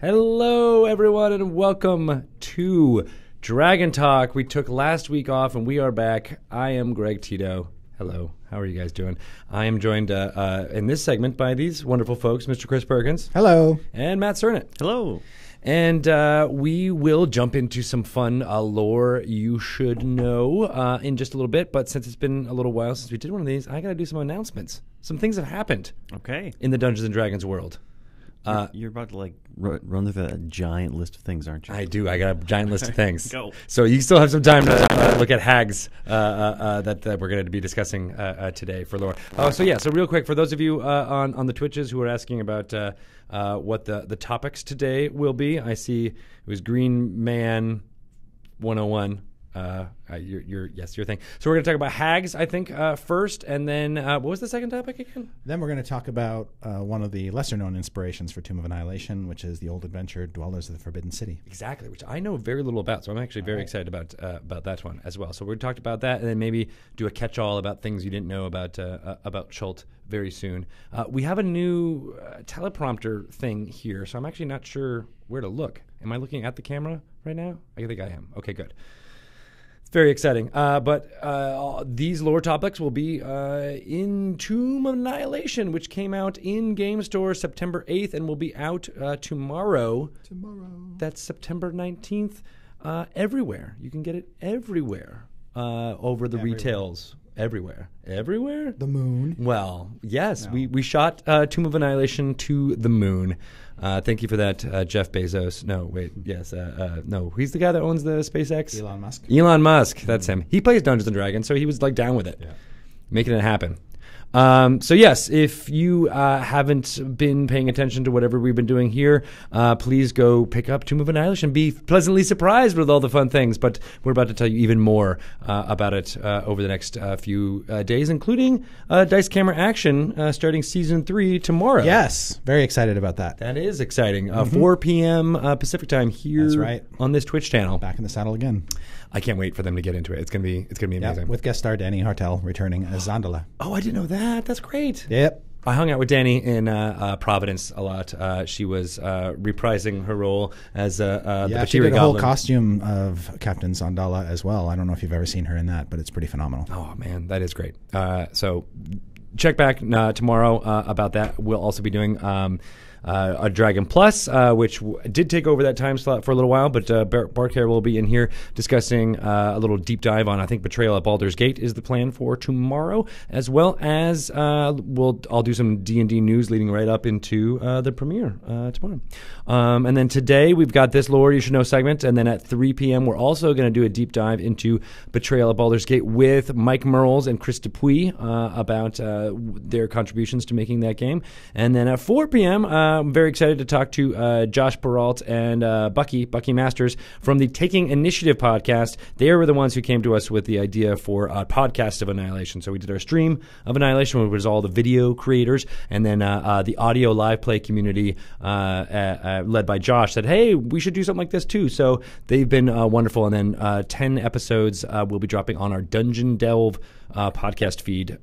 Hello, everyone, and welcome to Dragon Talk. We took last week off, and we are back. I am Greg Tito. Hello. How are you guys doing? I am joined in this segment by these wonderful folks, Mr. Chris Perkins. Hello. And Matt Cernit. Hello. And we will jump into some fun lore you should know in just a little bit. But since it's been a little while since we did one of these, I got to do some announcements. Some things have happened in the Dungeons & Dragons world. You're about to run through a giant list of things, aren't you? I do. I got a giant list of things. Go. So you still have some time to look at Hags that we're going to be discussing today for lore. So real quick, for those of you on the Twitches who are asking about what the topics today will be, I see it was Green Man 101. Your thing. So we're going to talk about Hags, I think, first, and then what was the second topic again? Then we're going to talk about one of the lesser-known inspirations for Tomb of Annihilation, which is the old adventure Dwellers of the Forbidden City. Exactly, which I know very little about, so I'm actually very excited about that one as well. So we're going to talk about that, and then maybe do a catch-all about things you didn't know about Chult very soon. We have a new teleprompter thing here, so I'm actually not sure where to look. Am I looking at the camera right now? I think I am. Okay, good. It's very exciting. But these lore topics will be in Tomb of Annihilation, which came out in Game Store September 8th and will be out tomorrow. That's September 19th. Everywhere. You can get it everywhere over the retails. Everywhere. Everywhere? The moon. Well, yes. No. We shot Tomb of Annihilation to the moon. Thank you for that, Jeff Bezos. No, wait. Yes. No. He's the guy that owns the SpaceX. Elon Musk. Elon Musk. That's him. He plays Dungeons & Dragons, so he was down with it. Yeah. Making it happen. So yes, if you haven't been paying attention to whatever we've been doing here, please go pick up Tomb of Annihilation. Be pleasantly surprised with all the fun things, but we're about to tell you even more about it over the next few days, including Dice Camera Action starting Season 3 tomorrow. Yes, very excited about that. That is exciting. 4 p.m. Pacific time here on this Twitch channel. Back in the saddle again. I can't wait for them to get into it. It's gonna be amazing. With guest star Danny Hartel returning as Zondala. Oh, I didn't know that. That's great. Yep. I hung out with Danny in Providence a lot. She was reprising her role as the Batiri she did a Goblin. whole costume of Captain Zondala as well. I don't know if you've ever seen her in that, but it's pretty phenomenal. Oh, man, that is great. So check back tomorrow about that. We'll also be doing a Dragon Plus, which did take over that time slot for a little while, but Barcare will be in here discussing a little deep dive on, I think, Betrayal at Baldur's Gate is the plan for tomorrow, as well as I'll do some D&D news leading right up into the premiere tomorrow. And then today we've got this Lore You Should Know segment, and then at 3 p.m. we're also going to do a deep dive into Betrayal at Baldur's Gate with Mike Merles and Chris Dupuis about their contributions to making that game. And then at 4 p.m., I'm very excited to talk to Josh Peralt and Bucky Masters from the Taking Initiative podcast. They were the ones who came to us with the idea for a podcast of Annihilation. So we did our stream of Annihilation, which was all the video creators, and then the audio live play community led by Josh said, hey, we should do something like this too. So they've been wonderful. And then 10 episodes will be dropping on our Dungeon Delve podcast feed,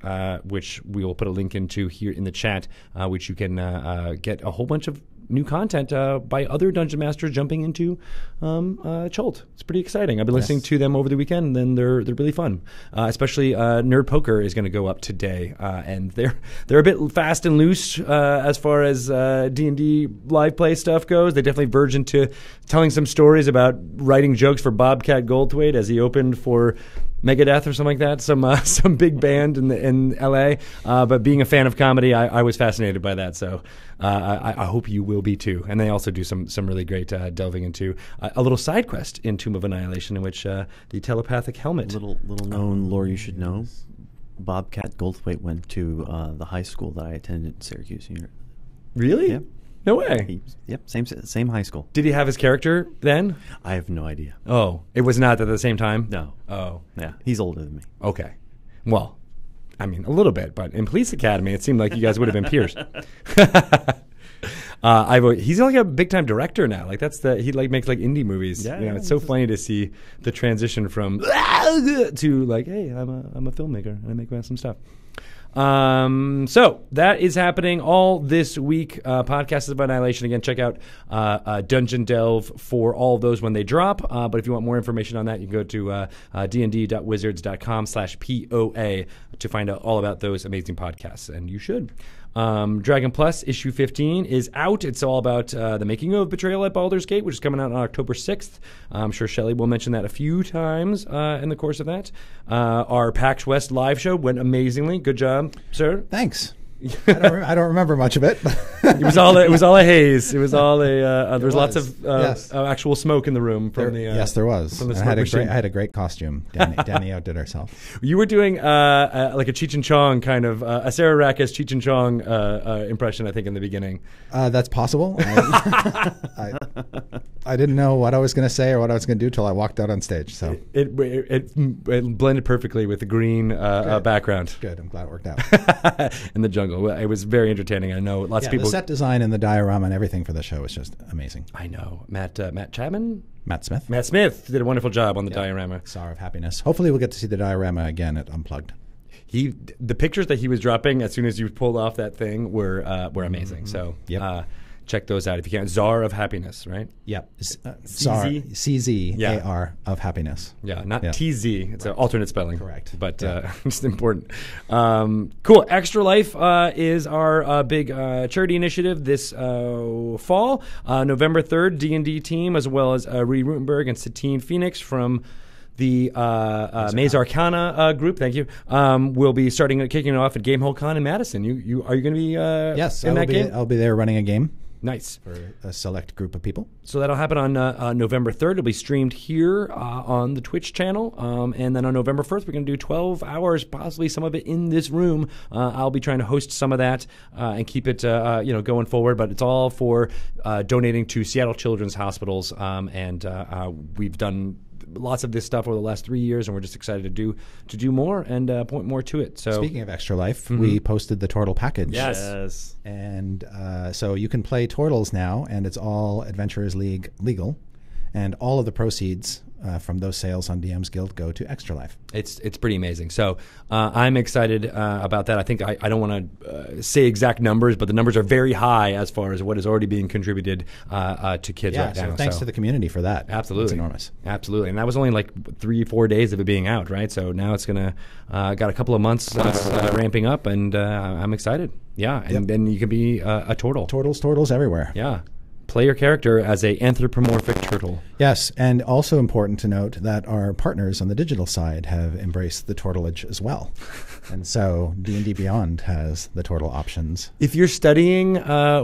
which we will put a link into here in the chat, which you can get a whole bunch of new content by other Dungeon Masters jumping into Chult. It's pretty exciting. I've been listening to them over the weekend, and they're really fun. Especially Nerd Poker is going to go up today, and they're a bit fast and loose as far as D&D live play stuff goes. They definitely verge into telling some stories about writing jokes for Bobcat Goldthwait as he opened for Megadeth or something like that, some big band in L.A. But being a fan of comedy, I was fascinated by that. So I hope you will be too. And they also do some really great delving into a little side quest in Tomb of Annihilation in which the telepathic helmet. Little known lore you should know. Bobcat Goldthwait went to the high school that I attended in Syracuse. Really? Yeah. No way. Same high school. Did he have his character then? I have no idea. Oh, it was not at the same time? No. Oh. Yeah, he's older than me. Okay. Well, I mean, a little bit, but in Police Academy, it seemed like you guys would have been peers. He's like a big time director now. Like he makes like indie movies. Yeah, it's so funny to see the transition from to like, hey, I'm a filmmaker and I make some stuff. So that is happening all this week. Podcasts of Annihilation. Again, check out Dungeon Delve for all of those when they drop. But if you want more information on that, you can go to dnd.wizards.com/POA to find out all about those amazing podcasts. And you should. Dragon Plus issue 15 is out. It's all about the making of Betrayal at Baldur's Gate, which is coming out on October 6th. I'm sure Shelley will mention that a few times in the course of that. Our PAX West live show went amazingly. Good job, sir. Thanks. I don't remember much of it. It was all a haze. It was all a. There was lots of yes. actual smoke in the room from the. Yes, there was. From the I had a great costume. Danny outdid herself. You were doing like a Cheech and Chong kind of a Sarah Rackes Cheech and Chong impression, I think, in the beginning. That's possible. I didn't know what I was going to say or what I was going to do till I walked out on stage. So it blended perfectly with the green background. Good. I'm glad it worked out. In the jungle. It was very entertaining. I know lots of people. The set design and the diorama and everything for the show was just amazing. I know. Matt Chapman? Matt Smith. Matt Smith did a wonderful job on the diorama. Czar of Happiness. Hopefully we'll get to see the diorama again at Unplugged. The pictures that he was dropping as soon as you pulled off that thing were amazing. So check those out if you can. Czar of Happiness, right? Yep. Czar. CZAR of Happiness. Yeah, not TZ. It's an alternate spelling. Correct. But it's important. Cool. Extra Life is our big charity initiative this fall. November 3rd, D&D team, as well as Ree Rutenberg and Satine Phoenix from the Maze Arcana group, thank you, will be kicking it off at Gamehole Con in Madison. Are you going to be yes, in that game? I'll be there running a game. Nice. For a select group of people. So that'll happen on November 3rd. It'll be streamed here on the Twitch channel. And then on November 1st, we're going to do 12 hours, possibly some of it in this room. I'll be trying to host some of that and keep it going forward. But it's all for donating to Seattle Children's Hospitals. And we've done lots of this stuff over the last 3 years, and we're just excited to do more and point more to it. So, speaking of Extra Life, we posted the Tortle package. Yes. And so you can play Tortles now, and it's all Adventurers League legal, and all of the proceeds from those sales on DM's Guild go to Extra Life. It's pretty amazing. So I'm excited about that. I think I don't want to say exact numbers, but the numbers are very high as far as what is already being contributed to kids right now. Thanks to the community for that. Absolutely. It's enormous. Absolutely. And that was only like 3-4 days of it being out, right? So now it's going to got a couple of months ramping up, and I'm excited. Yeah, and then you can be a turtle. Tortles everywhere. Yeah. Play your character as a anthropomorphic turtle. Yes, and also important to note that our partners on the digital side have embraced the tortlage as well. And so D&D Beyond has the turtle options. If you're studying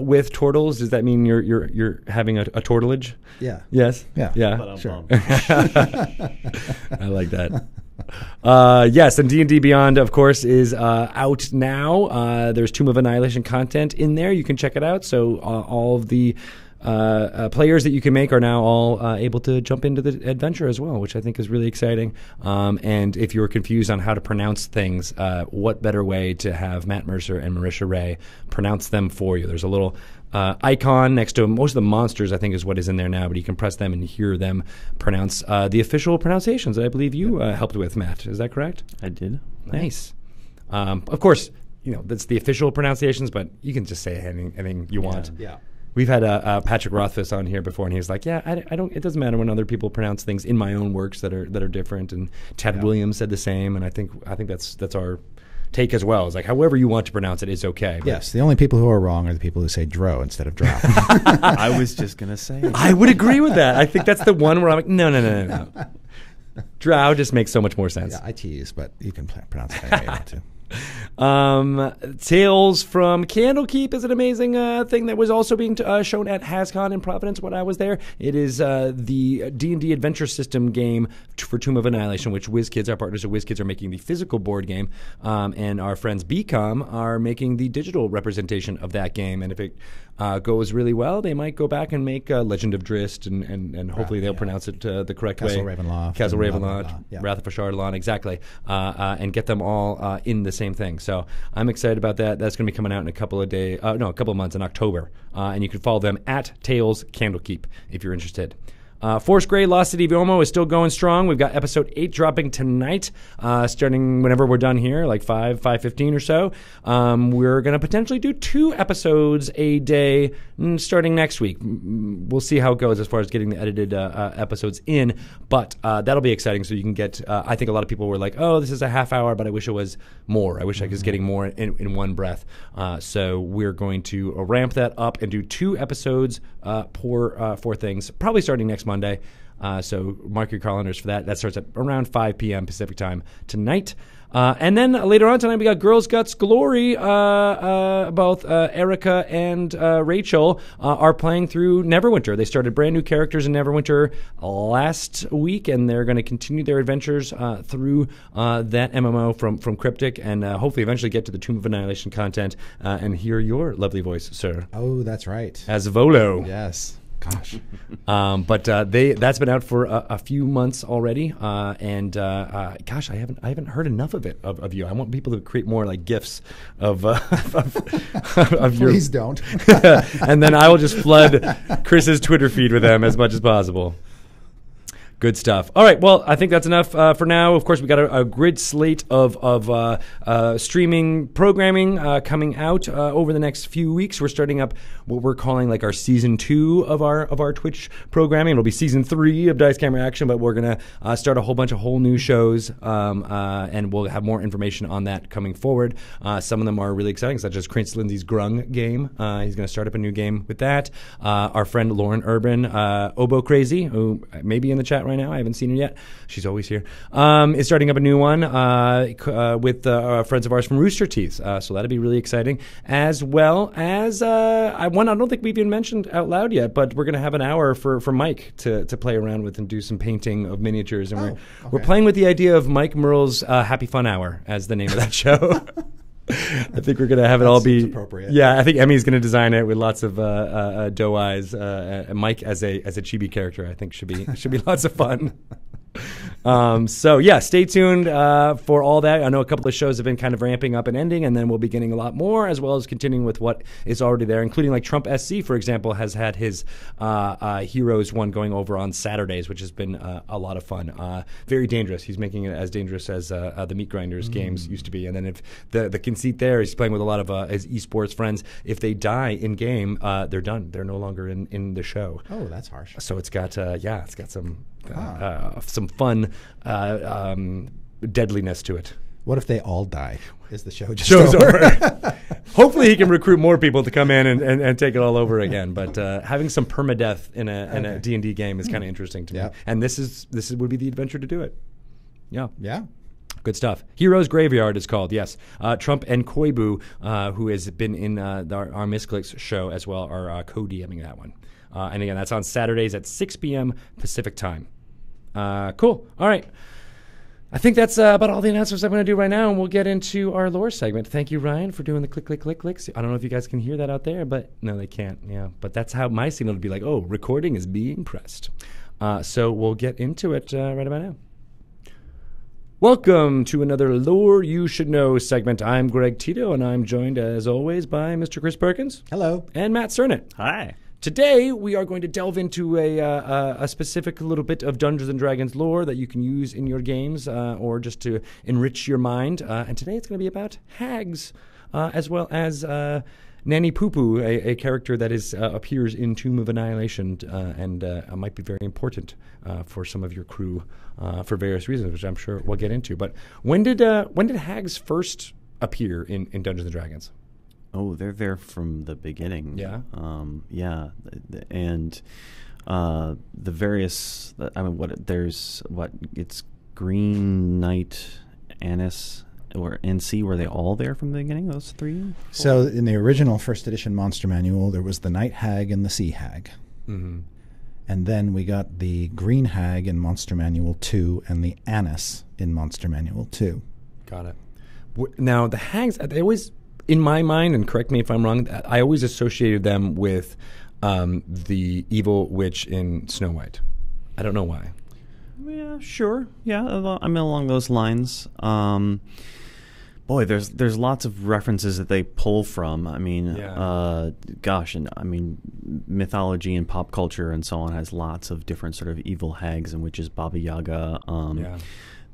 with turtles, does that mean you're having a turtlage? Yeah. Yes? Yeah. Sure. I like that. Yes, and D&D Beyond, of course, is out now. There's Tomb of Annihilation content in there. You can check it out. So all of the players that you can make are now all able to jump into the adventure as well, which I think is really exciting. And if you're confused on how to pronounce things, what better way to have Matt Mercer and Marisha Ray pronounce them for you? There's a little icon next to most of the monsters, I think, is what is in there now, but you can press them and hear them pronounce the official pronunciations that I believe you helped with, Matt. Is that correct? I did. Nice. Of course, that's the official pronunciations, but you can just say anything you want. Yeah. We've had Patrick Rothfuss on here before, and he was like, "Yeah, I don't. It doesn't matter when other people pronounce things in my own works that are different." And Ted Williams said the same, and I think that's our take as well. It's like however you want to pronounce it is okay. But yes, the only people who are wrong are the people who say "dro" instead of "drow." I was just gonna say. I would agree with that. I think that's the one where I'm like, no. Drow just makes so much more sense. Yeah, I tease, but you can pronounce it any way you want to. Tales from Candlekeep is an amazing thing that was also being shown at HasCon in Providence when I was there. It is the D&D adventure system game for Tomb of Annihilation, which WizKids, our partners at WizKids, are making the physical board game, and our friends BCom are making the digital representation of that game. And if it goes really well, they might go back and make Legend of Drizzt, and hopefully they'll pronounce it the correct Castle way. Ravenloft. Castle Ravenloft, Wrath of Ashardalon, exactly, and get them all in the same thing. So I'm excited about that. That's going to be coming out in a couple of months in October, and you can follow them at Tales Candlekeep if you're interested. Force Grey, Lost City of Yomo is still going strong. We've got episode 8 dropping tonight, starting whenever we're done here, like 5:15 or so. We're going to potentially do 2 episodes a day starting next week. We'll see how it goes as far as getting the edited episodes in, but that'll be exciting. So you can get, I think a lot of people were like, oh, this is a half hour, but I wish it was more. I wish I was getting more in one breath. So we're going to ramp that up and do 2 episodes for things, probably starting next Monday. So mark your calendars for that. That starts at around 5 p.m. Pacific time tonight. And then later on tonight, we got Girls Guts Glory. Both Erica and Rachel are playing through Neverwinter. They started brand new characters in Neverwinter last week, and they're going to continue their adventures through that MMO from Cryptic, and hopefully eventually get to the Tomb of Annihilation content and hear your lovely voice, sir. Oh, that's right. As Volo. Yes. Gosh. But that's been out for a few months already, and gosh, I haven't heard enough of it of you. I want people to create more like GIFs of your. Please don't. And then I will just flood Chris's Twitter feed with them as much as possible. Good stuff. All right. Well, I think that's enough for now. Of course, we got a grid slate of streaming programming coming out over the next few weeks. We're starting up what we're calling like our season 2 of our Twitch programming. It'll be season 3 of Dice Camera Action, but we're gonna start a whole bunch of whole new shows, and we'll have more information on that coming forward. Some of them are really exciting, such as Chris Lindsay's Grung game. He's going to start up a new game with that. Our friend Lauren Urban, Oboe Crazy, who may be in the chat right now. I haven't seen her yet. She's always here. Is starting up a new one with friends of ours from Rooster Teeth. So that'll be really exciting. As well as one I don't think we've even mentioned out loud yet, but we're going to have an hour for Mike to play around with and do some painting of miniatures. And we're playing with the idea of Mike Merle's Happy Fun Hour as the name of that show. I think we're going to have it all be appropriate. Yeah, I think Emmy's going to design it with lots of doe eyes. Mike as a chibi character, I think should be lots of fun. So yeah, stay tuned for all that. I know a couple of shows have been kind of ramping up and ending, and then we'll be getting a lot more, as well as continuing with what is already there, including like Trump SC, for example, has had his Heroes one going over on Saturdays, which has been a lot of fun. Very dangerous. He's making it as dangerous as the Meat Grinders games used to be. And then if the conceit there, he's playing with a lot of his esports friends. If they die in game, they're done. They're no longer in the show. Oh, that's harsh. So it's got some fun deadliness to it. What if they all die? Is the show just Show's over? Hopefully he can recruit more people to come in and take it all over again. But having some permadeath in a D&D game is kind of interesting to me. And this would be the adventure to do it. Yeah. Yeah. Good stuff. Heroes Graveyard is called, yes. Trump and Koibu, who has been in our Misclicks show as well, are co-DMing that one. And again, that's on Saturdays at 6 p.m. Pacific time. Cool. All right. I think that's about all the announcements I'm going to do right now, and we'll get into our lore segment. Thank you, Ryan, for doing the click, click, click, clicks. I don't know if you guys can hear that out there, but no, they can't. Yeah, but that's how my signal would be like, oh, recording is being pressed. So we'll get into it right about now. Welcome to another Lore You Should Know segment. I'm Greg Tito, and I'm joined, as always, by Mr. Chris Perkins. Hello. And Matt Cernit. Hi. Today, we are going to delve into a specific little bit of Dungeons & Dragons lore that you can use in your games or just to enrich your mind. And today it's going to be about hags, as well as Nanny Poo Poo, a character that appears in Tomb of Annihilation and might be very important for some of your crew for various reasons, which I'm sure we'll get into. But when did hags first appear in Dungeons & Dragons? Oh, they're there from the beginning. Yeah? And the various, it's Green Knight, Anise, or NC, were they all there from the beginning, those 3? So in the original first edition Monster Manual, there was the Night Hag and the Sea Hag. Mm-hmm. And then we got the Green Hag in Monster Manual 2 and the Anise in Monster Manual 2. Got it. Now, the hags, they always, in my mind, and correct me if I'm wrong, I always associated them with the evil witch in Snow White. I don't know why. Yeah, sure. Yeah, I mean, along those lines. But Boy, there's lots of references that they pull from. I mean, and I mean, mythology and pop culture and so on has lots of different sort of evil hags and witches, Baba Yaga.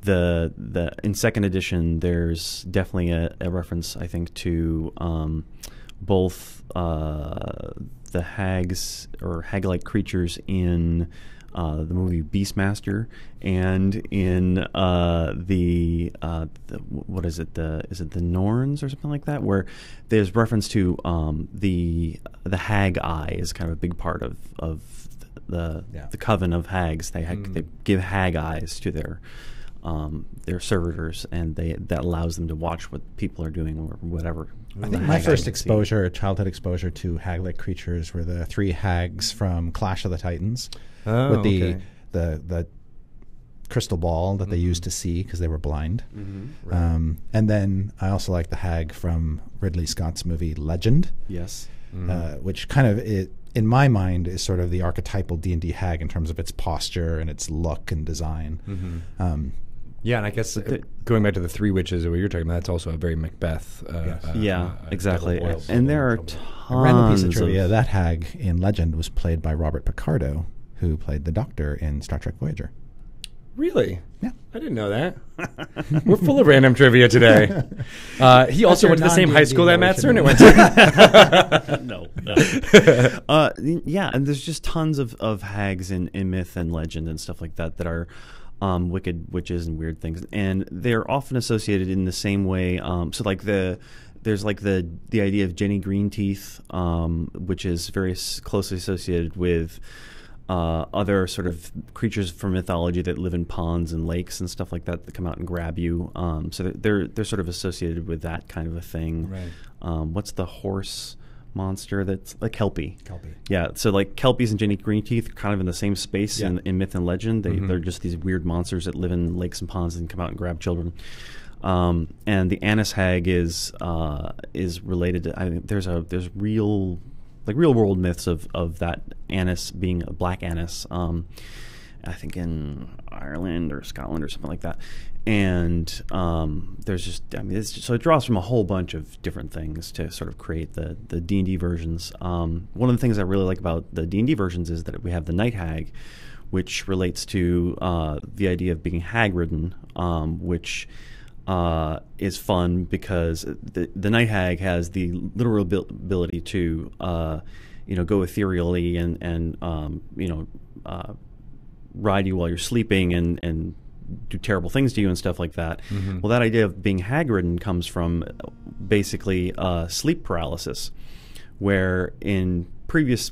The in second edition, there's definitely a reference, I think, to both the hags or hag-like creatures in the movie Beastmaster, and in what is it? Is it the Norns or something like that? Where there's reference to the hag eye is kind of a big part of the coven of hags. They give hag eyes to their servitors, and that allows them to watch what people are doing or whatever. I think my first childhood exposure to hag-like creatures were the 3 hags from Clash of the Titans. With the crystal ball that they used to see because they were blind. Right. And then I also like the hag from Ridley Scott's movie Legend. Yes. Which kind of, in my mind, is sort of the archetypal D&D hag in terms of its posture and its look and design. Yeah, and I guess going back to the 3 witches that you're talking about, that's also a very Macbeth. Exactly. And there are tons a random piece of trivia. That hag in Legend was played by Robert Picardo, who played the Doctor in Star Trek Voyager. Really? Yeah. I didn't know that. We're full of random trivia today. He also went to the same high school that Matt Cernan went to. No. And there's just tons of hags in myth and legend and stuff like that that are wicked witches and weird things. And they're often associated in the same way. So like there's like the idea of Jenny Greenteeth, which is very closely associated with other sort of creatures from mythology that live in ponds and lakes and stuff like that come out and grab you. So they're sort of associated with that kind of a thing. Right. What's the horse monster that's like Kelpie? Kelpie. Yeah. So like Kelpies and Jenny Greenteeth are kind of in the same space in myth and legend. They're just these weird monsters that live in lakes and ponds and come out and grab children. And the Annis hag is related to. I think there's real world myths of that Annis being a black Annis, I think in Ireland or Scotland or something like that. And there's just, so it draws from a whole bunch of different things to sort of create the D&D versions. One of the things I really like about the D&D versions is that we have the Night Hag, which relates to the idea of being hag-ridden, which is fun because the Night Hag has the literal ability to go ethereally and ride you while you're sleeping and do terrible things to you and stuff like that. Well, that idea of being hag-ridden comes from basically sleep paralysis, where in previous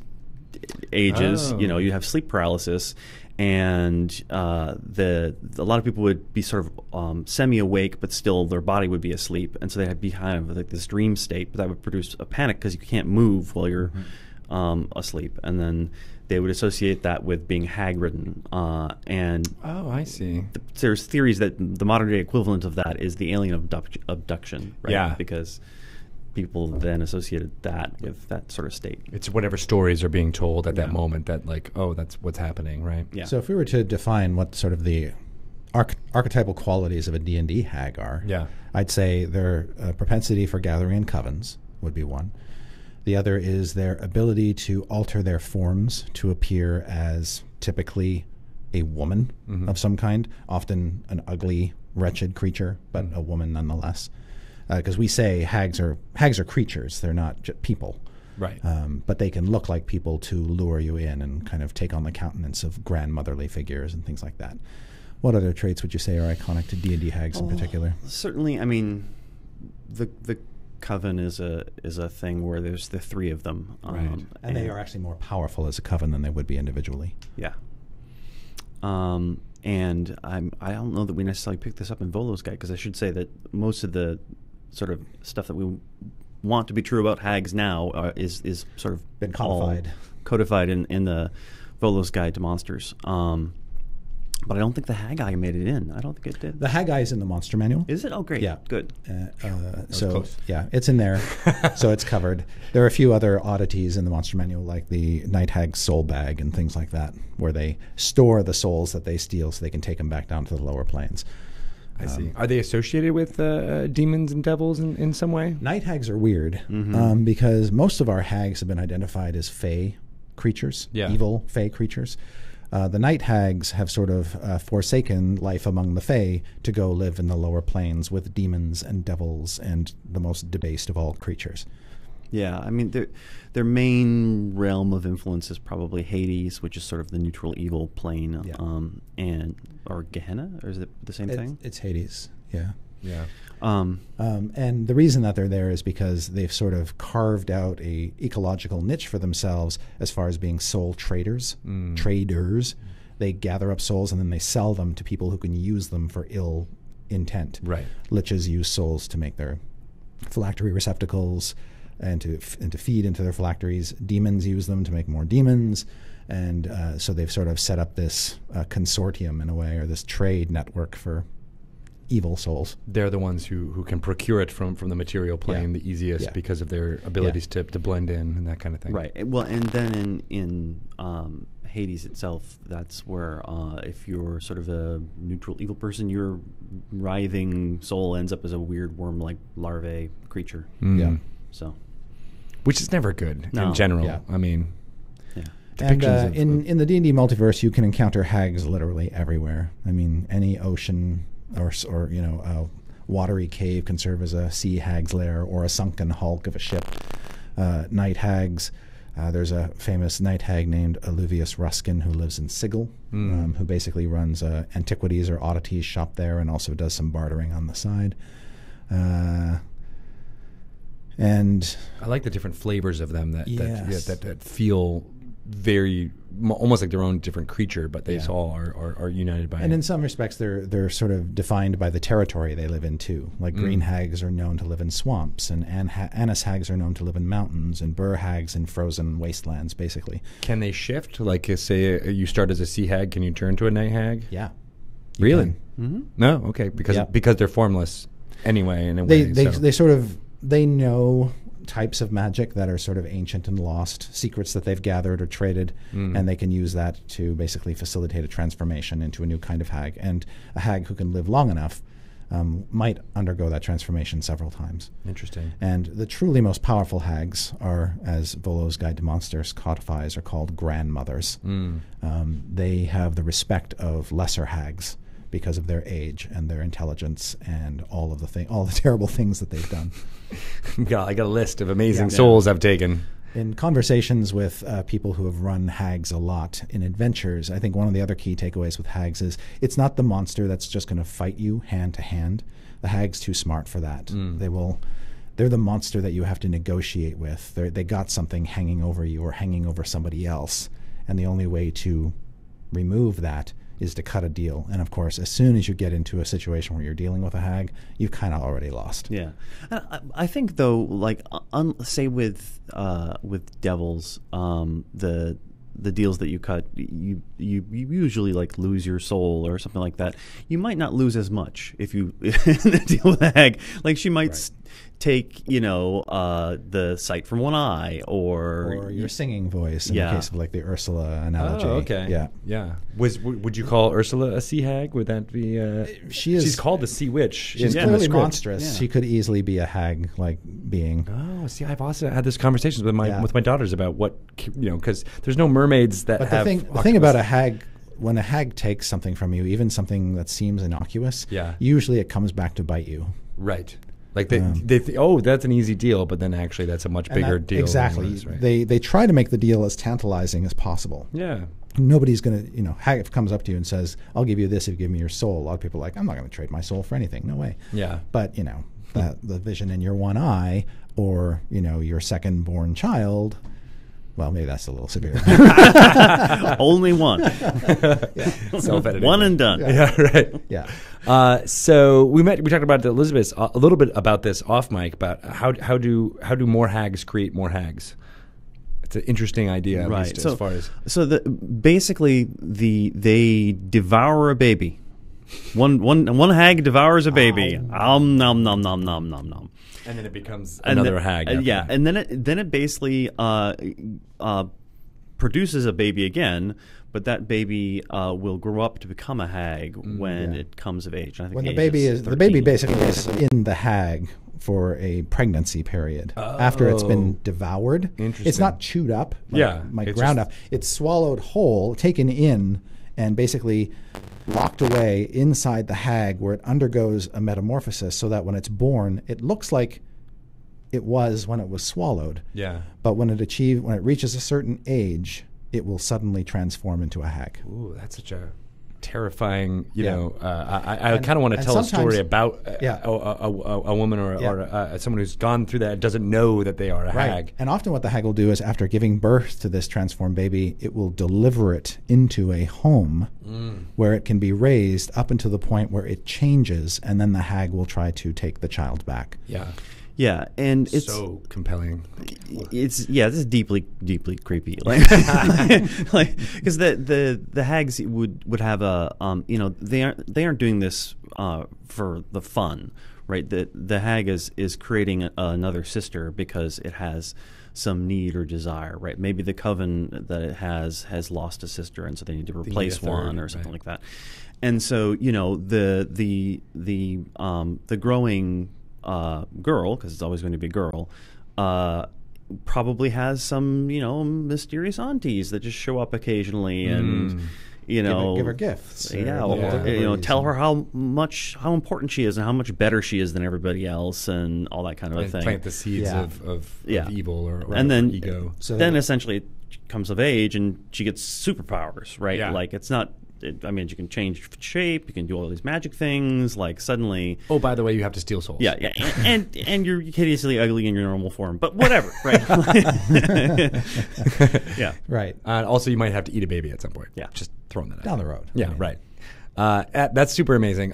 ages, you have sleep paralysis. And a lot of people would be sort of semi-awake, but still their body would be asleep, and so they'd be kind of like this dream state. But that would produce a panic because you can't move while you're asleep, and then they would associate that with being hag-ridden. I see. There's theories that the modern day equivalent of that is the alien abduction, right? Yeah, because people then associated that with that sort of state. It's whatever stories are being told at that moment that that's what's happening, right? Yeah. So if we were to define what sort of the archetypal qualities of a D&D hag are, I'd say their propensity for gathering in covens would be one. The other is their ability to alter their forms to appear as typically a woman of some kind, often an ugly, wretched creature, but a woman nonetheless. Because we say hags are creatures; they're not people, right? But they can look like people to lure you in and kind of take on the countenance of grandmotherly figures and things like that. What other traits would you say are iconic to D&D hags in particular? Certainly, I mean, the coven is a thing where there's the 3 of them, right? And they are actually more powerful as a coven than they would be individually. Yeah. And I don't know that we necessarily picked this up in Volo's guide, because I should say that most of the sort of stuff that we want to be true about hags now is sort of been codified in the Volo's Guide to Monsters. But I don't think the hag eye made it in. I don't think it did. The hag eye is in the monster manual. Is it? Oh, great. Yeah. Good. It's in there. So it's covered. There are a few other oddities in the monster manual, like the Night Hag's soul bag and things like that, where they store the souls that they steal so they can take them back down to the lower planes. I see. Are they associated with demons and devils in some way? Night hags are weird because most of our hags have been identified as fey creatures, evil fey creatures. The night hags have sort of forsaken life among the fey to go live in the lower planes with demons and devils and the most debased of all creatures. Yeah, I mean, their main realm of influence is probably Hades, which is sort of the neutral evil plane, or Gehenna, or is it the same thing? It's Hades, yeah. Yeah. And the reason that they're there is because they've sort of carved out a ecological niche for themselves as far as being soul traders. They gather up souls and then they sell them to people who can use them for ill intent. Right. Liches use souls to make their phylactery receptacles and to feed into their phylacteries. Demons use them to make more demons. And so they've sort of set up this consortium in a way, or this trade network for evil souls. They're the ones who can procure it from the material plane the easiest because of their abilities to blend in and that kind of thing. Right. Well, and then in Hades itself, that's where if you're sort of a neutral evil person, your writhing soul ends up as a weird worm-like larvae creature. Yeah. So, which is never good in general. Yeah. I mean, and in the D&D multiverse, you can encounter hags literally everywhere. I mean, any ocean or watery cave can serve as a sea hag's lair or a sunken hulk of a ship. Night hags. There's a famous night hag named Alluvius Ruskin who lives in Sigil, who basically runs antiquities or oddities shop there and also does some bartering on the side. And I like the different flavors of them that feel very almost like their own different creature, but they all are united by it. And in some respects, they're sort of defined by the territory they live in too. Like green hags are known to live in swamps, and anise hags are known to live in mountains, and bur hags in frozen wastelands, basically. Can they shift? Like, say you start as a sea hag, can you turn to a night hag? Yeah. Really? Mm-hmm. No? Okay. Because they're formless anyway. In a way, they know types of magic that are sort of ancient and lost, secrets that they've gathered or traded, and they can use that to basically facilitate a transformation into a new kind of hag. And a hag who can live long enough might undergo that transformation several times. Interesting. And the truly most powerful hags are, as Volo's Guide to Monsters codifies, are called grandmothers. They have the respect of lesser hags because of their age and their intelligence and all the terrible things that they've done. I got a list of amazing souls I've taken. In conversations with people who have run hags a lot in adventures, I think one of the other key takeaways with hags is it's not the monster that's just going to fight you hand to hand. The hag's too smart for that. They're the monster that you have to negotiate with. They got something hanging over you or hanging over somebody else, and the only way to remove that is to cut a deal. And of course, as soon as you get into a situation where you're dealing with a hag, you've kind of already lost. Yeah. I think though, like say with devils, the deals that you cut, you usually like lose your soul or something like that. You might not lose as much if you deal with a hag. Like she might take, the sight from one eye or your singing voice in the case of like the Ursula analogy. Oh, okay. Yeah. Would you call Ursula a sea hag? Would that be? She's called the sea witch. She's clearly monstrous. Yeah. She could easily be a hag-like being. Oh, see, I've also had this conversation with my daughters about what because there's no mermaids that have. The thing about a hag. When a hag takes something from you, even something that seems innocuous, usually it comes back to bite you. Right. Like they that's an easy deal, but then actually that's a much bigger deal. Exactly. Right? They try to make the deal as tantalizing as possible. Yeah. Nobody's going to, hag comes up to you and says, I'll give you this if you give me your soul. A lot of people are like, I'm not going to trade my soul for anything. No way. Yeah. But, the vision in your one eye or, your second born child. Well, maybe that's a little severe. Only one. Self-editing. One and done. Yeah, right. Yeah. So we talked about Elizabeth a little bit about this off mic, about how do more hags create more hags? It's an interesting idea, right? At least as far as basically they devour a baby. One hag devours a baby. Nom nom nom nom nom nom nom. And then it becomes another hag. Yeah, and then it basically produces a baby again, but that baby will grow up to become a hag when it comes of age. And I think when the baby basically is in the hag for a pregnancy period. After it's been devoured, it's not chewed up, ground up. It's swallowed whole, taken in, and basically locked away inside the hag, where it undergoes a metamorphosis, so that when it's born, it looks like it was when it was swallowed. Yeah. But when it reaches a certain age, it will suddenly transform into a hag. Ooh, that's such a terrifying, I kind of want to tell a story about a woman or someone who's gone through that and doesn't know that they are a hag. And often what the hag will do is, after giving birth to this transformed baby, it will deliver it into a home where it can be raised up until the point where it changes, and then the hag will try to take the child back. Yeah. Yeah, and it's so compelling. This is deeply creepy. Like, because the hags would have a they aren't doing this for the fun, right? The hag is creating another sister because it has some need or desire, right? Maybe the coven that it has lost a sister, and so they need to replace one or something like that. And so the growing girl, because it's always going to be a girl, probably has some mysterious aunties that just show up occasionally and give her gifts. Tell her how important she is and how much better she is than everybody else and all that kind of a thing. Plant the seeds of evil or and then ego. So then essentially it comes of age and she gets superpowers, right? Yeah. Like it's not. I mean, you can change shape. You can do all these magic things. Like suddenly. Oh, by the way, you have to steal souls. Yeah, and you're hideously ugly in your normal form. But whatever, right? Yeah, right. Also, you might have to eat a baby at some point. Yeah, just throwing that out. Down the road. Yeah, right. That's super amazing.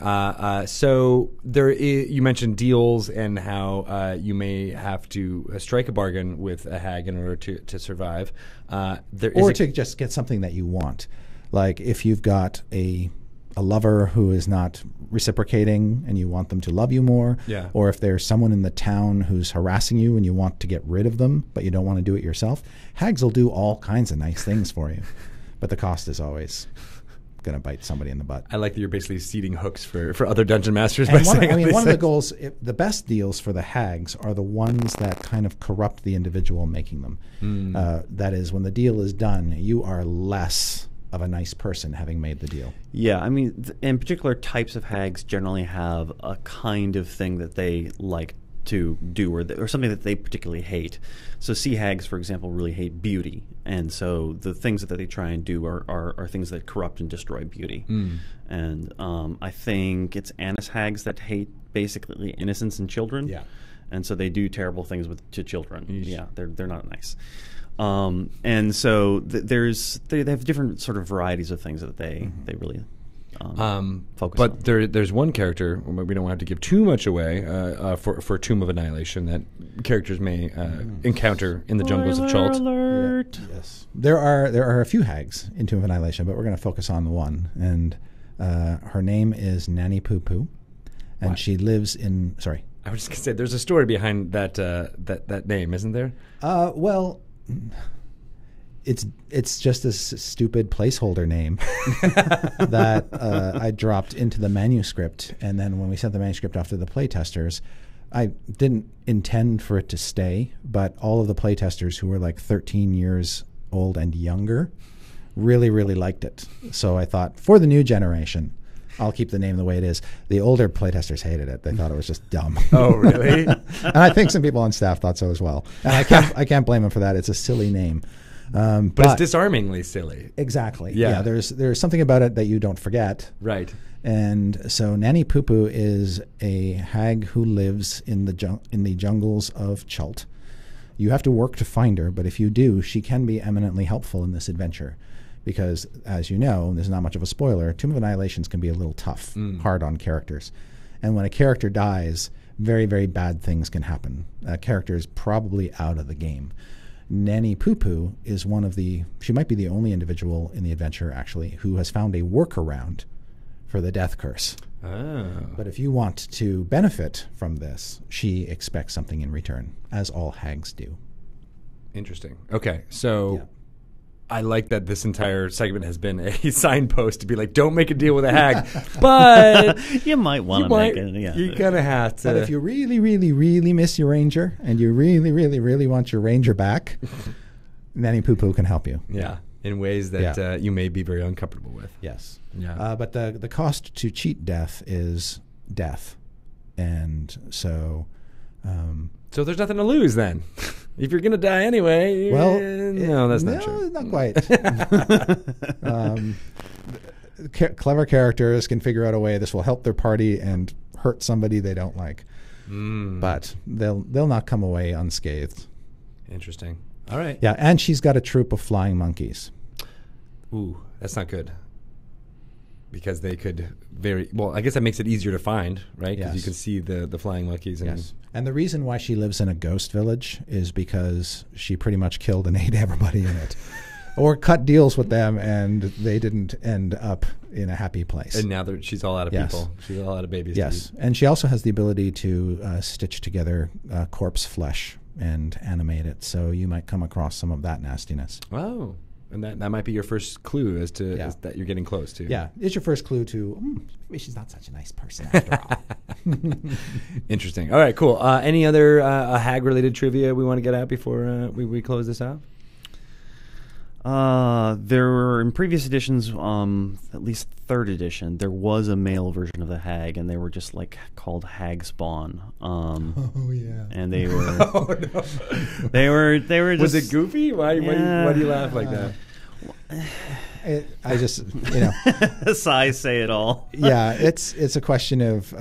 So you mentioned deals and how you may have to strike a bargain with a hag in order to survive. To just get something that you want. Like if you've got a lover who is not reciprocating and you want them to love you more, or if there's someone in the town who's harassing you and you want to get rid of them, but you don't want to do it yourself, hags will do all kinds of nice things for you. But the cost is always going to bite somebody in the butt. I like that you're basically seeding hooks for other dungeon masters. And one of the goals, the best deals for the hags are the ones that kind of corrupt the individual making them. That is, when the deal is done, you are less of a nice person having made the deal. Yeah, I mean, in particular, types of hags generally have a kind of thing that they like to do or something that they particularly hate. So sea hags, for example, really hate beauty. And so the things that they try and do are things that corrupt and destroy beauty. And I think it's Anis hags that hate basically innocence and children. Yeah. And so they do terrible things to children. Yeesh. Yeah, they're not nice. And so they have different sort of varieties of things that they really focus on. But there's one character, we don't have to give too much away, for Tomb of Annihilation that characters may encounter in the jungles of Chult. Alert. Yeah, yes. There are a few hags in Tomb of Annihilation, but we're going to focus on one. And her name is Nanny Poo Poo. And she lives in... Sorry. I was just going to say, there's a story behind that name, isn't there? Well... It's just a stupid placeholder name that I dropped into the manuscript, and then when we sent the manuscript off to the playtesters, I didn't intend for it to stay, but all of the playtesters who were like 13 years old and younger really, really liked it. So I thought, for the new generation, I'll keep the name the way it is. The older playtesters hated it. They thought it was just dumb. Oh, really? And I think some people on staff thought so as well. And I can't blame them for that. It's a silly name. But it's disarmingly silly. Exactly. Yeah. There's something about it that you don't forget. Right. And so Nanny Poo Poo is a hag who lives in the jungles of Chult. You have to work to find her, but if you do, she can be eminently helpful in this adventure. Because, as you know, there's not much of a spoiler, Tomb of Annihilations can be a little tough, hard on characters. And when a character dies, very, very bad things can happen. A character is probably out of the game. Nanny Poo Poo is she might be the only individual in the adventure, actually, who has found a workaround for the death curse. Oh. But if you want to benefit from this, she expects something in return, as all hags do. Interesting. Okay, so... Yeah. I like that this entire segment has been a signpost to be like, don't make a deal with a hag, but you might want to make it. Yeah. You're gonna have to. But if you really, really, really miss your ranger, and you really, really, really want your ranger back, Nanny Poo Poo can help you. Yeah, in ways that you may be very uncomfortable with. Yes. Yeah. But the cost to cheat death is death, and so. So there's nothing to lose then. If you're going to die anyway, well, no, that's not true. Not quite. Clever characters can figure out a way this will help their party and hurt somebody they don't like. But they'll not come away unscathed. Interesting. All right. Yeah, and she's got a troop of flying monkeys. Ooh, that's not good. Because they could I guess that makes it easier to find, right? Because you can see the flying monkeys. Yes. And the reason why she lives in a ghost village is because she pretty much killed and ate everybody in it. Or cut deals with them, and they didn't end up in a happy place. And now she's all out of people. She's all out of babies. Yes. And she also has the ability to stitch together corpse flesh and animate it. So you might come across some of that nastiness. Oh. And that might be your first clue as to that you're getting close to. Yeah, it's your first clue to maybe she's not such a nice person after all. Interesting. All right, cool. Any other hag-related trivia we want to get out before we close this out? There were, in previous editions, at least third edition, there was a male version of the hag, and they were just like called hag spawn. Oh yeah. And they were. Oh no. They were just. Was it goofy? Why do you laugh like that? I just Sighs say it all. Yeah, it's a question of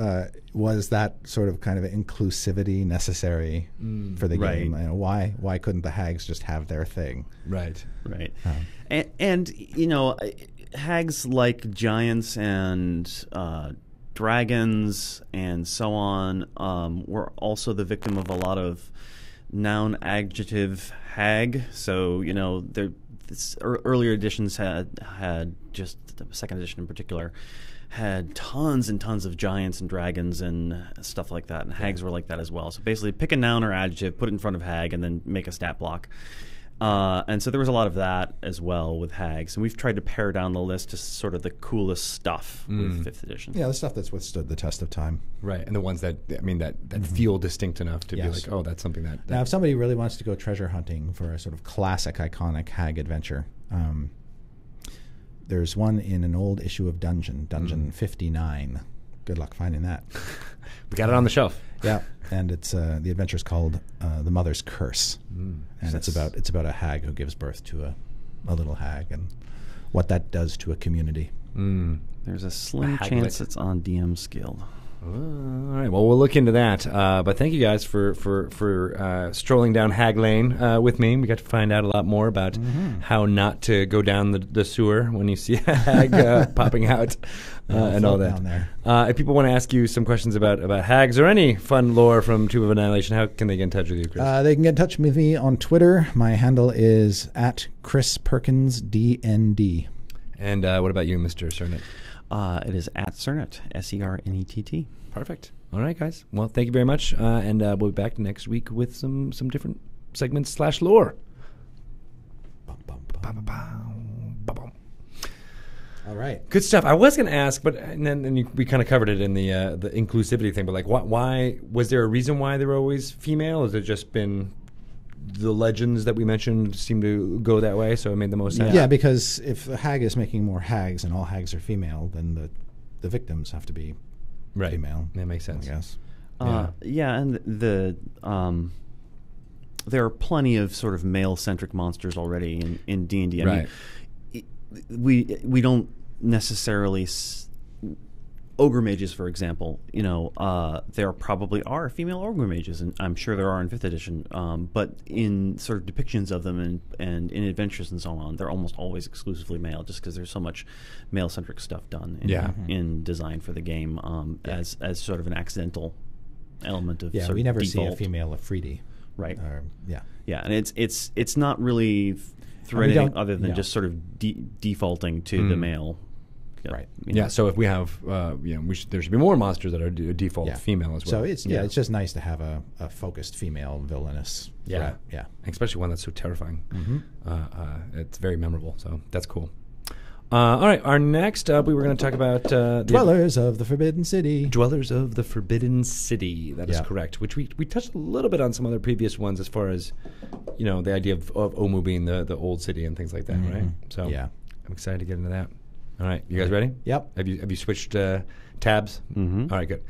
was that sort of kind of inclusivity necessary for the game? You know, why couldn't the hags just have their thing? Right. And you know, hags like giants and dragons and so on were also the victim of a lot of noun adjective hag. So you know, earlier editions had just the second edition in particular had tons and tons of giants and dragons and stuff like that, and hags were like that as well. So basically, pick a noun or adjective, put it in front of hag, and then make a stat block. And so there was a lot of that as well with hags, and we've tried to pare down the list to sort of the coolest stuff with 5th edition. Yeah, the stuff that's withstood the test of time. Right, and the ones that feel distinct enough to be like, oh, that's something that... Now, if somebody really wants to go treasure hunting for a sort of classic, iconic hag adventure, there's one in an old issue of Dungeon 59. Good luck finding that. We got it on the shelf. Yeah, and it's the adventure's called The Mother's Curse, and it's about a hag who gives birth to a little hag and what that does to a community. There's a slim chance it's on DM's Guild. All right. Well, we'll look into that. But thank you guys for strolling down Hag Lane with me. We got to find out a lot more about how not to go down the sewer when you see a hag popping out and all that. Down there. If people want to ask you some questions about hags or any fun lore from Tomb of Annihilation, how can they get in touch with you, Chris? They can get in touch with me on Twitter. My handle is @ChrisPerkinsDND. And what about you, Mr. Cernett? It is @Cernett, SERNETT. Perfect. All right, guys. Well, thank you very much, and we'll be back next week with some different segments / lore. All right. Good stuff. I was going to ask, but we kind of covered it in the inclusivity thing. But like, why was there a reason why they were always female? Has it just been the legends that we mentioned seem to go that way, so it made the most sense? Yeah, because if a hag is making more hags and all hags are female, then the victims have to be female. That makes sense, I guess. And there are plenty of sort of male-centric monsters already in D&D. I mean, we don't necessarily ogre mages, for example. You know, there probably are female ogre mages, and I'm sure there are in 5th edition. But in sort of depictions of them and in adventures and so on, they're almost always exclusively male, just because there's so much male-centric stuff done in design for the game as sort of an accidental element of we never default. see a female Afridi. Right. Yeah, and it's not really through anything other than just sort of defaulting to the male Right. Yeah. So if we have, there should be more monsters that are default female as well. So it's it's just nice to have a focused female villainous. Yeah. threat. Yeah. Especially one that's so terrifying. It's very memorable. So that's cool. All right. Our next up, we were going to talk about Dwellers of the Forbidden City. Dwellers of the Forbidden City. That is correct. Which we touched a little bit on some other previous ones as far as the idea of Omu being the old city and things like that, right? So I'm excited to get into that. All right, you guys ready? Yep. Have you switched tabs? All right, good.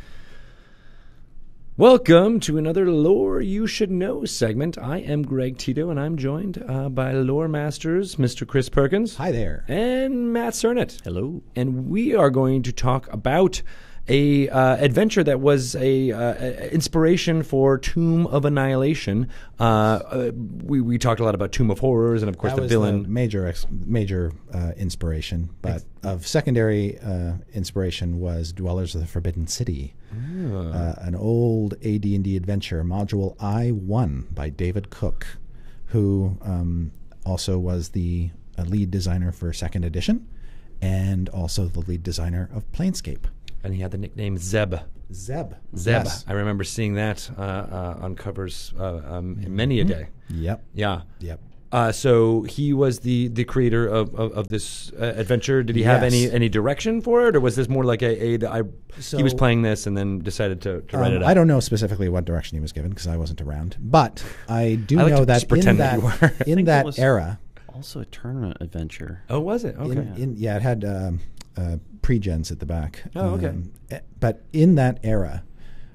Welcome to another Lore You Should Know segment. I am Greg Tito, and I'm joined by Lore Masters, Mr. Chris Perkins. Hi there. And Matt Cernett. Hello. And we are going to talk about a adventure that was a inspiration for Tomb of Annihilation. We talked a lot about Tomb of Horrors, and of course that the villain. The major inspiration, but of secondary inspiration was Dwellers of the Forbidden City, an old AD&D adventure, Module I-1 by David Cook, who also was the lead designer for 2nd edition, and also the lead designer of Planescape. And he had the nickname Zeb. Zeb. Yes. I remember seeing that on covers many a day. Yep. Yeah. Yep. So he was the creator of this adventure. Did he have any direction for it, or was this more like he was playing this and then decided to write it out? I don't know specifically what direction he was given because I wasn't around, but I do know that in that era, also a tournament adventure. Oh, was it? Okay. It had pre-gens at the back. Oh, okay. But in that era,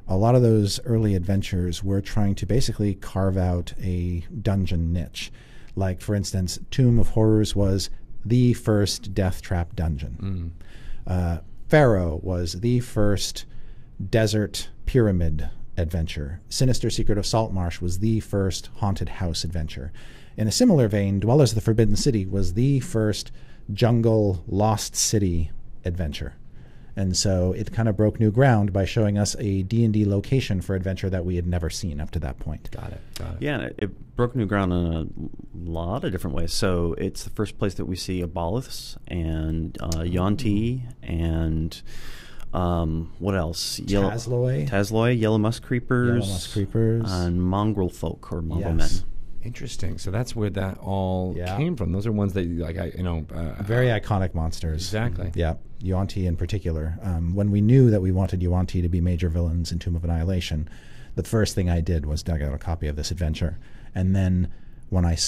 a lot of those early adventures were trying to basically carve out a dungeon niche. Like, for instance, Tomb of Horrors was the first death trap dungeon. Pharaoh was the first desert pyramid adventure. Sinister Secret of Saltmarsh was the first haunted house adventure. In a similar vein, Dwellers of the Forbidden City was the first jungle lost city adventure. And so it kind of broke new ground by showing us a D&D location for adventure that we had never seen up to that point. Got it. Yeah, it broke new ground in a lot of different ways. So it's the first place that we see Aboleths and Yuan-Ti and what else? Tasloy, Yellow Musk Creepers, and Mongrel Folk or Mongrel Men. Interesting. So that's where that all came from. Those are ones that, very iconic monsters. Exactly. Yeah. Yuan-Ti in particular. When we knew that we wanted Yuan-Ti to be major villains in Tomb of Annihilation, the first thing I did was dug out a copy of this adventure. And then when I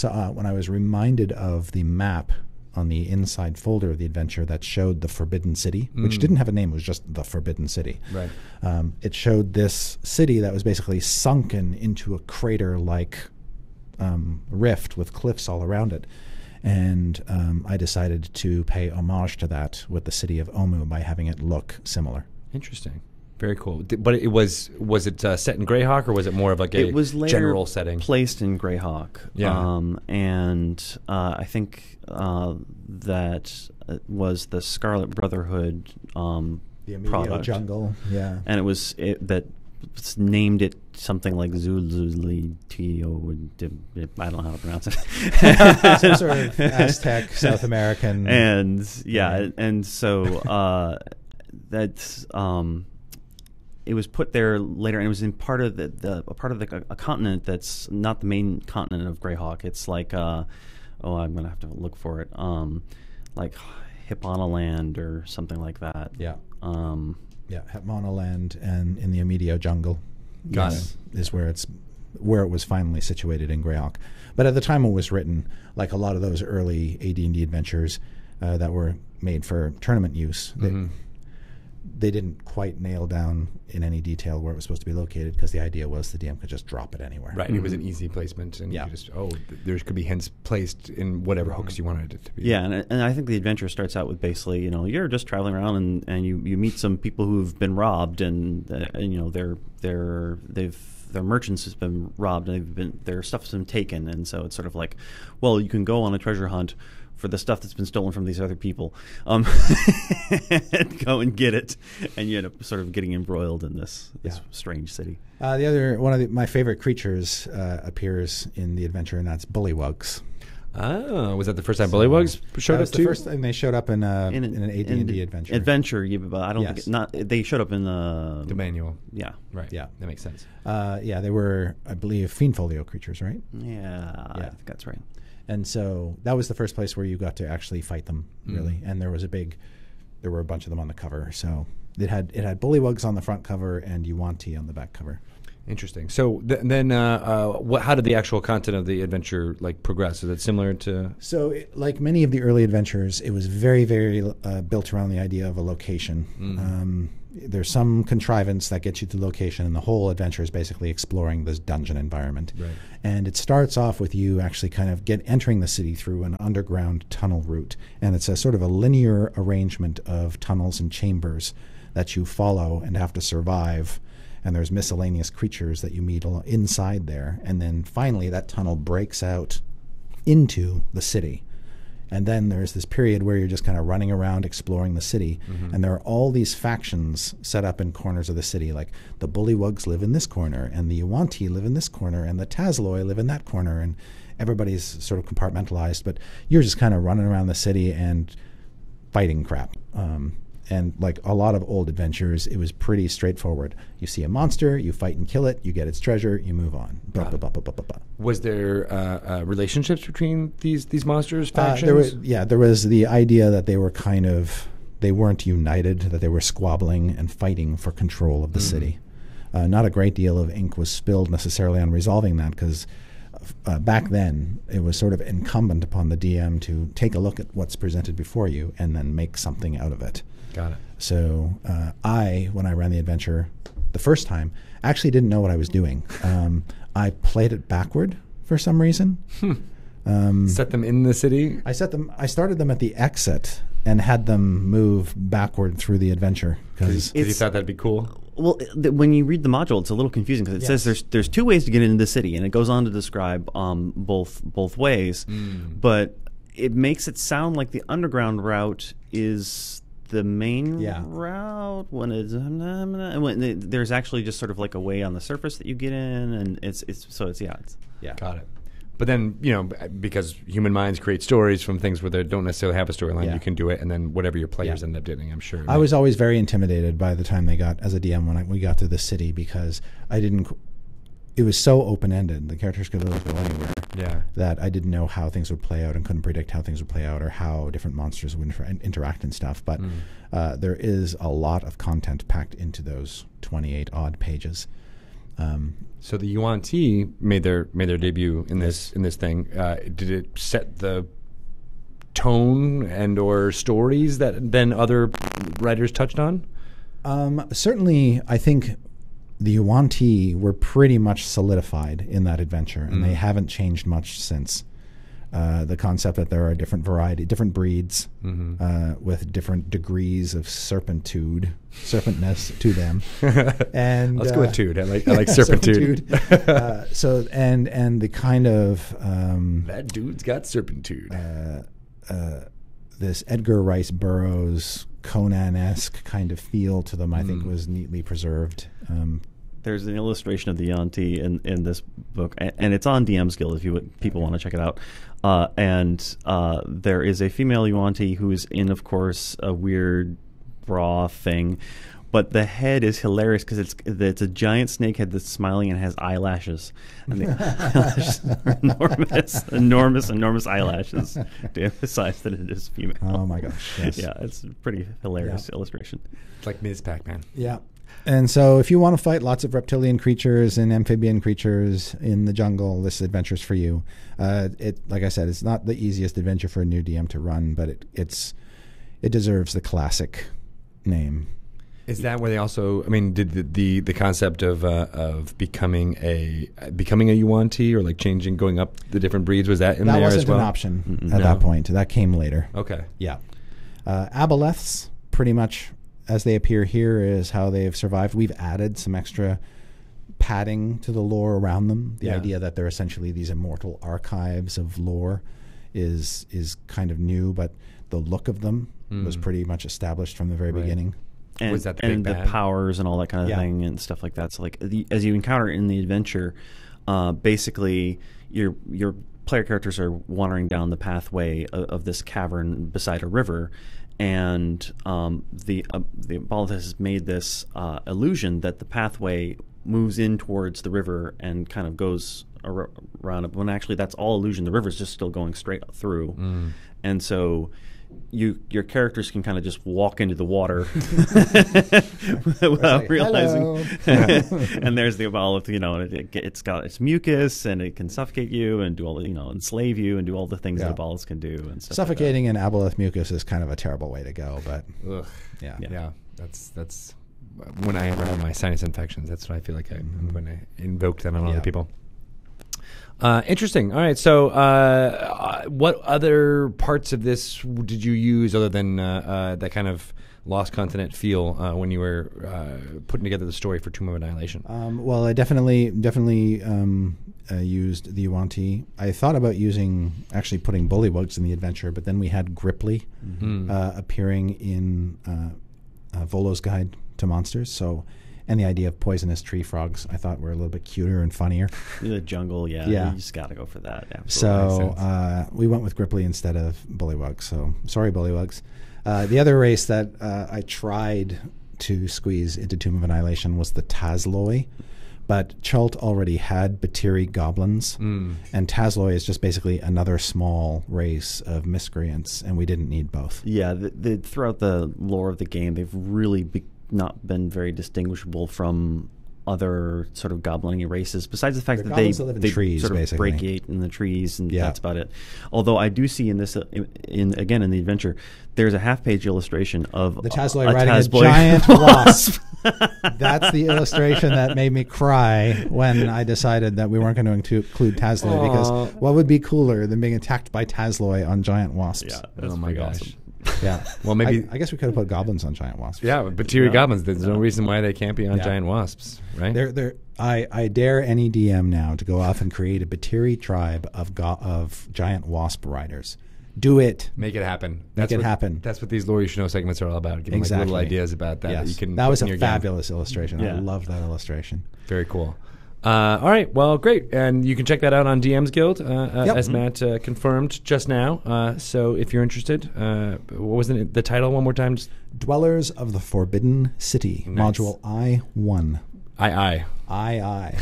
was reminded of the map on the inside folder of the adventure that showed the Forbidden City, which didn't have a name, it was just the Forbidden City. Right. It showed this city that was basically sunken into a crater-like rift with cliffs all around it. And I decided to pay homage to that with the city of Omu by having it look similar. Interesting. Very cool. But it was it set in Greyhawk, or was it more of like a general setting? Placed in Greyhawk. Yeah. And I think that was the Scarlet Brotherhood the immediate product. Jungle. Yeah. And that named it something like Zululi Tio. I don't know how to pronounce it. Some sort of Aztec, South American. And so that's it was put there later, and it was in part of a continent that's not the main continent of Greyhawk. It's like I'm gonna have to look for it. Like Hipponaland or something like that. Yeah. Hipponaland and in the Amedio jungle. Got it. Is where it was finally situated in Greyhawk. But at the time it was written, like a lot of those early AD&D adventures that were made for tournament use, they didn't quite nail down in any detail where it was supposed to be located, because the idea was the DM could just drop it anywhere. Right. It was an easy placement, and you just there could be hints placed in whatever hooks you wanted it to be. Yeah, and I think the adventure starts out with basically, you're just traveling around and you meet some people who've been robbed, and their merchants has been robbed, and their stuff's been taken, and so it's sort of like, well, you can go on a treasure hunt for the stuff that's been stolen from these other people, and go and get it, and you end up sort of getting embroiled in this strange city. The other my favorite creatures appears in the adventure, and that's bullywugs. Oh, was that the first time Bullywugs showed up too? The first time they showed up in an AD&D adventure. Adventure, yeah, but I don't think they showed up in the manual. Yeah, right. Yeah, that makes sense. They were, I believe, Fiendfolio creatures, right? Yeah, I think that's right. And so that was the first place where you got to actually fight them, really. And there were a bunch of them on the cover. So it had Bullywugs on the front cover and Yuan-Ti on the back cover. Interesting. So then, how did the actual content of the adventure progress? Is it similar to? So, like many of the early adventures, it was very, very built around the idea of a location. There's some contrivance that gets you to the location, and the whole adventure is basically exploring this dungeon environment. Right. And it starts off with you actually kind of entering the city through an underground tunnel route, and it's a sort of a linear arrangement of tunnels and chambers that you follow and have to survive. And there's miscellaneous creatures that you meet inside there. And then finally that tunnel breaks out into the city. And then there's this period where you're just kind of running around exploring the city. And there are all these factions set up in corners of the city. Like the Bullywugs live in this corner, and the Yuan-Ti live in this corner, and the Tazloi live in that corner. And everybody's sort of compartmentalized. But you're just kind of running around the city and fighting crap. And like a lot of old adventures, it was pretty straightforward. You see a monster, you fight and kill it, you get its treasure, you move on. Blah, blah, blah, blah, blah, blah, blah. Was there relationships between these monsters, factions? There was the idea that they were they weren't united, that they were squabbling and fighting for control of the city. Not a great deal of ink was spilled necessarily on resolving that, because back then it was sort of incumbent upon the DM to take a look at what's presented before you and then make something out of it. Got it. So when I ran the adventure the first time, actually didn't know what I was doing. I played it backward for some reason. Set them in the city? I started them at the exit and had them move backward through the adventure. Because you thought that'd be cool? Well, when you read the module, it's a little confusing because it says there's two ways to get into the city, and it goes on to describe both ways. But it makes it sound like the underground route is the main route when there's actually just sort of like a way on the surface that you get in, and it's got it. But then, because human minds create stories from things where they don't necessarily have a storyline, you can do it, and then whatever your players end up doing, I'm sure. I was always very intimidated by the time as a DM when we got to the city, because it was so open-ended. The characters could literally go anywhere. Yeah. That I didn't know how things would play out and couldn't predict how things would play out or how different monsters would interact and stuff. But there is a lot of content packed into those 28-odd pages. So the Yuan-Ti made their debut in this thing. Did it set the tone and or stories that then other writers touched on? Certainly, I think the Yuan-Ti were pretty much solidified in that adventure, and they haven't changed much since. The concept that there are different breeds with different degrees of serpentness to them. And let's go with tude. I like serpentitude. And the kind of that dude's got serpentitude. This Edgar Rice Burroughs Conan-esque kind of feel to them, I think, was neatly preserved. There's an illustration of the Yuan-Ti in this book, and it's on DM's Guild if people want to check it out. There is a female Yuan-Ti who is in, of course, a weird bra thing, but the head is hilarious because it's a giant snake head that's smiling and has eyelashes, and the eyelashes are enormous eyelashes to emphasize that it is female. Oh my gosh! Yes. Yeah, it's a pretty hilarious illustration. It's like Ms. Pac-Man. Yeah. And so if you want to fight lots of reptilian creatures and amphibian creatures in the jungle, this adventure's for you. Like I said, it's not the easiest adventure for a new DM to run, but it deserves the classic name. Is that where they also? I mean, did the concept of becoming a Yuan-Ti or like changing, going up the different breeds, was that in there as well? That wasn't an option at that point. That came later. Okay. Yeah. Aboleths, pretty much as they appear here, is how they have survived. We've added some extra padding to the lore around them. The idea that they're essentially these immortal archives of lore is kind of new, but the look of them was pretty much established from the very beginning. And, was that the powers and all that kind of thing and stuff like that. So like as you encounter in the adventure, basically you're player characters are wandering down the pathway of this cavern beside a river, and the Aboleth has made this illusion that the pathway moves in towards the river and kind of goes around it, when actually that's all illusion. The river's just still going straight through. And so your characters can kind of just walk into the water without realizing. And there's the Aboleth, and it's got its mucus, and it can suffocate you and do all the, enslave you and do all the things that Aboleths can do. And stuff suffocating in Aboleth mucus is kind of a terrible way to go, but yeah, that's when I ever have my sinus infections. That's what I feel like I'm going to invoke that on other people. Interesting. All right. So, what other parts of this did you use other than that kind of Lost Continent feel when you were putting together the story for Tomb of Annihilation? Well, I definitely used the Yuan-Ti. I thought about actually putting bullywugs in the adventure, but then we had Gripply appearing in Volo's Guide to Monsters. And the idea of poisonous tree frogs, I thought were a little bit cuter and funnier. The jungle, you just got to go for that. Absolutely. So we went with Gripply instead of Bullywugs. So sorry, Bullywugs. The other race that I tried to squeeze into Tomb of Annihilation was the Tazloi, but Chult already had Batiri goblins, and Tazloi is just basically another small race of miscreants, and we didn't need both. Yeah, throughout the lore of the game, they've really not been very distinguishable from other sort of goblin races, besides the fact that they live in trees, sort of basically. break in the trees, and that's about it. Although I do see in this, in the adventure, there's a half-page illustration of the Tazloi riding a giant wasp. That's the illustration that made me cry when I decided that we weren't going to include Tazloi, because what would be cooler than being attacked by Tazloi on giant wasps? Yeah, that's pretty awesome. Yeah. Well, maybe I guess we could have put goblins on giant wasps. Yeah, but Batiri goblins. There's no reason why they can't be on giant wasps, right? I dare any DM now to go off and create a Batiri tribe of giant wasp riders. Do it. Make it happen. Make it happen. That's what these Lore You Should Know segments are all about. Giving little ideas about that. Yes. That you can. That was a fabulous illustration. I love that illustration. Very cool. All right. Well, great. And you can check that out on DM's Guild, as Matt confirmed just now. So if you're interested, what was the title one more time? Dwellers of the Forbidden City, Module I-1. I.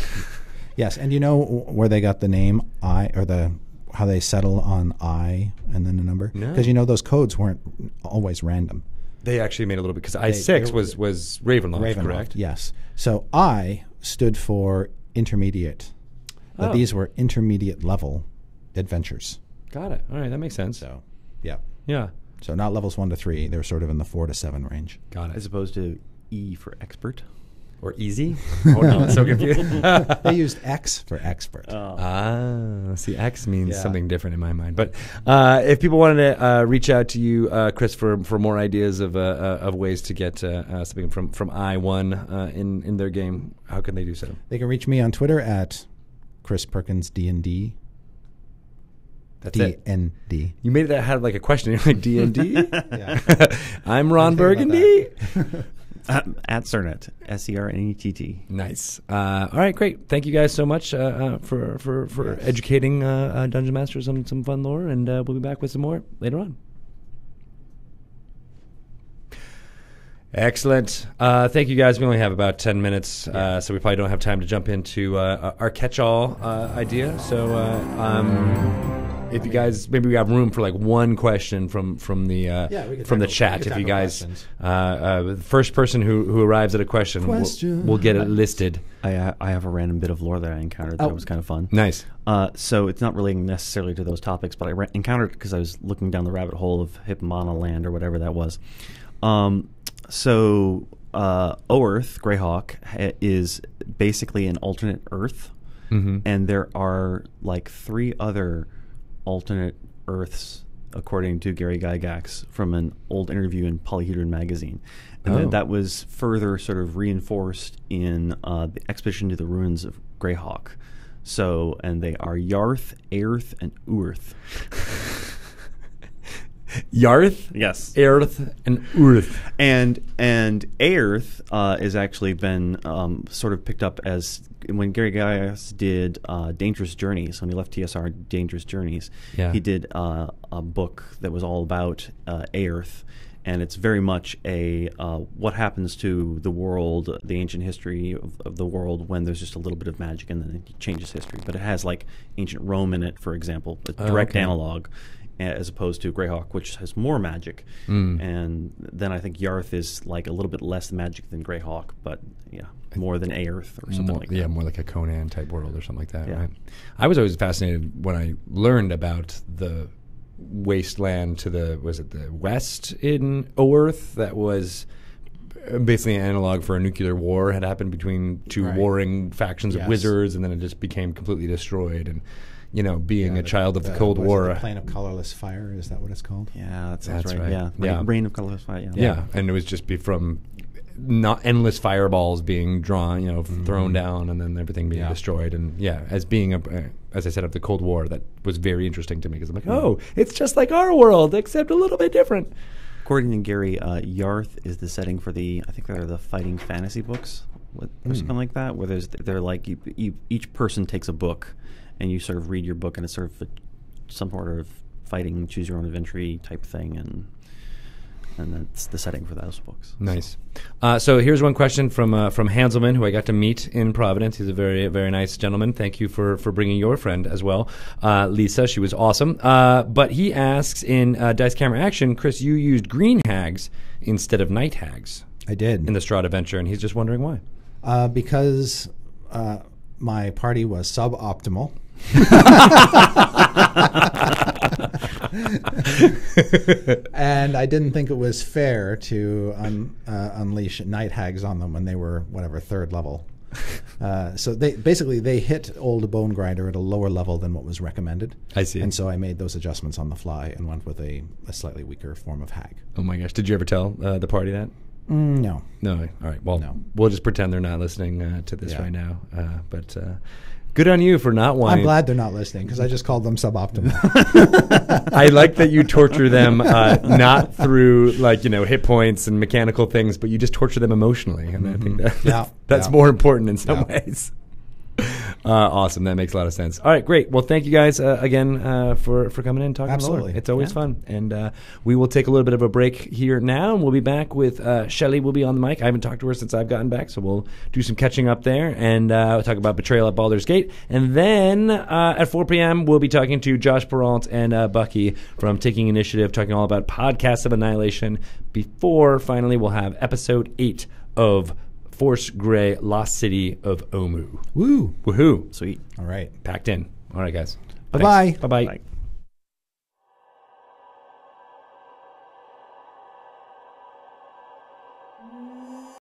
Yes, and you know where they got the name I, or how they settle on I and then a number? Because those codes weren't always random. They actually made a little bit, because I-6 was Ravenloft, correct? Yes. So I stood for intermediate. But these were intermediate level adventures. Got it. All right, that makes sense. So, yeah. Yeah. So not levels 1 to 3. They were sort of in the 4 to 7 range. Got it. As opposed to E for expert. Or easy? Oh, no, I'm so confused. They used X for expert. See, X means something different in my mind. But if people wanted to reach out to you, Chris, for more ideas of ways to get something from I-1 in their game, how can they do so? They can reach me on Twitter at Chris Perkins D&D. That's D-N-D. You made that have like a question. You're like, D&D? I'm Ron Burgundy. At Cernett, SERNETT. Nice. All right, great. Thank you guys so much for educating Dungeon Masters on some fun lore, and we'll be back with some more later on. Excellent. Thank you guys. We only have about 10 minutes, so we probably don't have time to jump into our catch-all idea. So if you guys, maybe we have room for like one question from the chat. If you guys, the first person who arrives at a question, we'll get it listed. I have a random bit of lore that I encountered that was kind of fun. Nice. So it's not relating necessarily to those topics, but I encountered it because I was looking down the rabbit hole of Hippomana Land or whatever that was. So Oerth, Greyhawk, is basically an alternate Earth, and there are like 3 other alternate Earths, according to Gary Gygax, from an old interview in Polyhedron magazine. And that was further sort of reinforced in the Expedition to the Ruins of Greyhawk. So, and they are Yarth, Aerth, and Uerth. Yarth? Yes. Aerth and Urth. And Aerth is actually been sort of picked up as when Gary Gygax did Dangerous Journeys, when he left TSR Dangerous Journeys, he did a book that was all about Aerth. And it's very much a what happens to the world, the ancient history of the world when there's just a little bit of magic and then it changes history. But it has like ancient Rome in it, for example, a direct analog, as opposed to Greyhawk, which has more magic. And then I think Yarth is like a little bit less magic than Greyhawk, but more than Aerth or something like that. Yeah, more like a Conan type world or something like that, right? I was always fascinated when I learned about the wasteland to the west in Oerth that was basically an analog for a nuclear war had happened between two warring factions of wizards, and then it just became completely destroyed. And being a child of the Cold War, the plane of colorless fire, is that what it's called? Yeah, that's right. Yeah, Rain of colorless fire. Yeah, and it was just from not endless fireballs being drawn, thrown down, and then everything being destroyed. And as being as I said, of the Cold War, that was very interesting to me because I'm like, oh, it's just like our world, except a little bit different. According to Gary, Yarth is the setting for I think they're the fighting fantasy books or something like that, where they're like each person takes a book, and you sort of read your book, and it's sort of some sort of fighting, choose your own adventure type thing, and that's the setting for those books. Nice. So here's one question from Hanselman, who I got to meet in Providence. He's a very, very nice gentleman. Thank you for bringing your friend as well, Lisa. She was awesome. But he asks, in Dice Camera Action, Chris, you used green hags instead of night hags. I did. In the Strahd adventure, and he's just wondering why. Because my party was suboptimal. And I didn't think it was fair to unleash night hags on them when they were third level. So they hit Old Bone Grinder at a lower level than what was recommended. I see. And so I made those adjustments on the fly and went with a slightly weaker form of hag. Oh my gosh! Did you ever tell the party that? No. No. All right. Well, no. We'll just pretend they're not listening to this right now. But good on you for not wanting. I'm glad they're not listening because I just called them suboptimal. I like that you torture them not through hit points and mechanical things, but you just torture them emotionally, and I think that's more important in some ways. Awesome. That makes a lot of sense. All right, great. Well, thank you guys again for coming in and talking. Absolutely. It's always fun. And we will take a little bit of a break here now, and we'll be back with Shelley will be on the mic. I haven't talked to her since I've gotten back, so we'll do some catching up there, and we'll talk about Betrayal at Baldur's Gate. And then at 4 p.m., we'll be talking to Josh Peralt and Bucky from Taking Initiative, talking all about Podcasts of Annihilation. Before, finally, we'll have Episode 8 of Force Grey, Lost City of Omu. Woo. Woohoo. Sweet. All right. Packed in. All right, guys. Bye-bye. Bye-bye. Bye.